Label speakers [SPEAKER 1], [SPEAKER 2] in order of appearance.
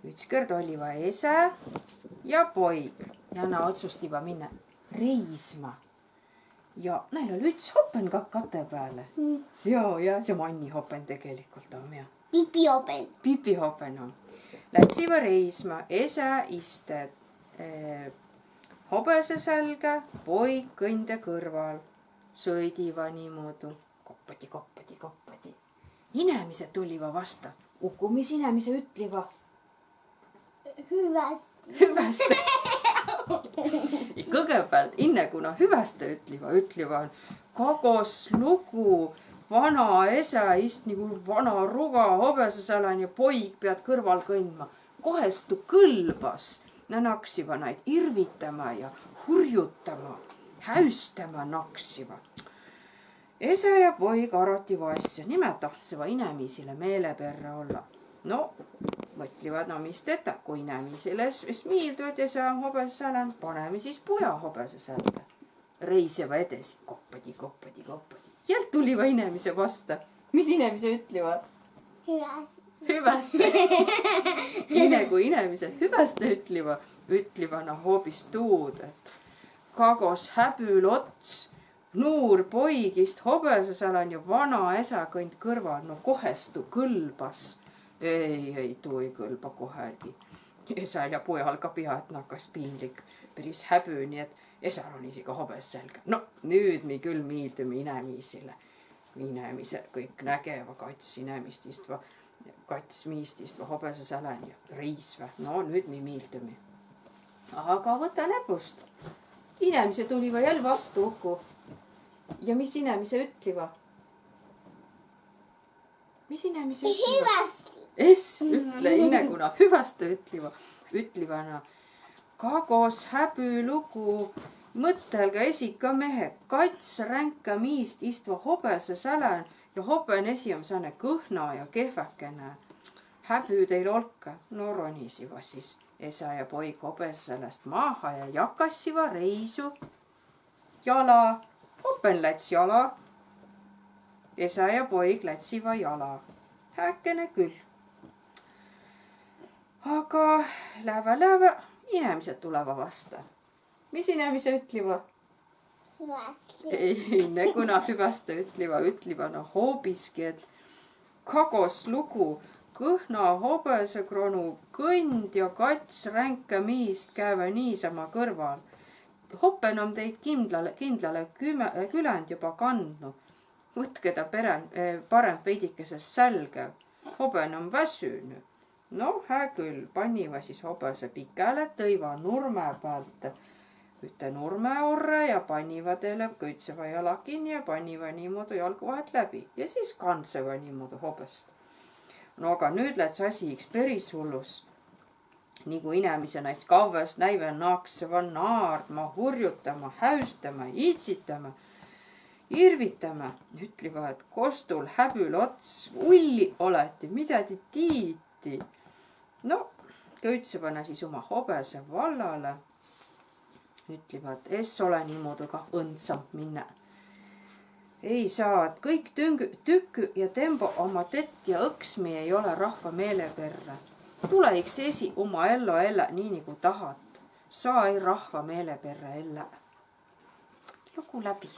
[SPEAKER 1] Ükskord oliva esa ja poig ja nad otsustivad minna reisma. Ja neil oli üks hopen ka kate peale. Ja see on Anni hopen tegelikult on ja.
[SPEAKER 2] Pipi hopen.
[SPEAKER 1] Pipi hopen on. Lätsiva reisma, esa iste hobese selga, poig kõnde kõrval. Sõidiva niimoodi. Koppadi. Inemised tuliva vasta. Uku, mis inemise ütliva? Hüvästi. Kõgepealt, inne kuna hüväste ütliva kagos lugu vana esa ist nagu vana ruga hobesesälen ja poig pead kõrval kõndma. Kohestu kõlbas. Nad naksiva neid irvitama ja hurjutama, häustama naksiva. Esa ja poig arotiva asja, nimed tahtseva inemisile meeleperre olla. No, mõtlivad, no mis teda, kui inemisile miilduvad esa on hobesesälen, paneme siis poja hobesesälge. Reiseva edesi, koppadi. Jält tuliva inemise vasta. Mis inemise ütlivad? Hüväste. Ine kui inemise hüväste ütlivana hoopis tuud, et kagos häbül ots, nuur poigist hobesesälen ja vana esa kõnd kõrval, no kohestu kõlbas. Ei, tuu ei kõlba kohelgi. Esal ja pojal ka pea, et nakkas piinlik, päris häbü, nii et esal on isegi hobes selge. No nüüd me küll miildume inemisile. Inemise kõik nägeva kats inemist istva, kats miist istva hobese sälen ja reisvä. No nüüd me miildume. Aga võta näpust. Inemise tuliva jäl vastu uku. Ja mis inemise ütliva? Mis inemise ütliva? Ütle inne, kuna hüväste ütlivana. Kagos häbü lugu, mõttelga esika mehe, kats ränka miist istva hobese sälen ja hoben esi on saane kõhna ja kehväkene. Häbü teil olka, no ronisiva siis esa ja poig hobese sellest maha ja jakassiva reisu. Jala, hoben läts jala, esa ja poig lätsiva jala. Häkene küll. Aga läve, inemised tuleva vasta. Mis inemise ütliva? Ei, kuna hüväste ütlivana hoobiski, et kagos lugu kõhna hobese kronu kõnd ja kats ränka miist käve niisama kõrval. Hoppen on teid kindlale küländ juba kandnu. Võtke ta parem veidikeses sälge. Hoben on väsünud. No, hää küll, paniva siis hobese pikele, tõiva nurme pealt üte nurme orre ja paniva teile kõitseva jala kinni ja paniva niimoodi jalgu vahet läbi ja siis kandseva niimoodi hobest. No aga nüüd läts asi üks päris hullus. Nagu inemise näist kavvest näive naakseva naardma, hurjutama, häustama, iitsitama, irvitama. Ütliva, et kostul häbül ots, ulli oleti, mida te tiiti. No, kõitsevana siis oma hobese vallale. Ütlivad, es ole niimoodi ka õndsamt minna. Ei saa, et kõik tükky ja tembo oma tett ja õksmi ei ole rahva meeleperre. Tule iks esi oma ello elä nii nagu tahat. Saa ei rahva meeleperre elä. Lugu läbi.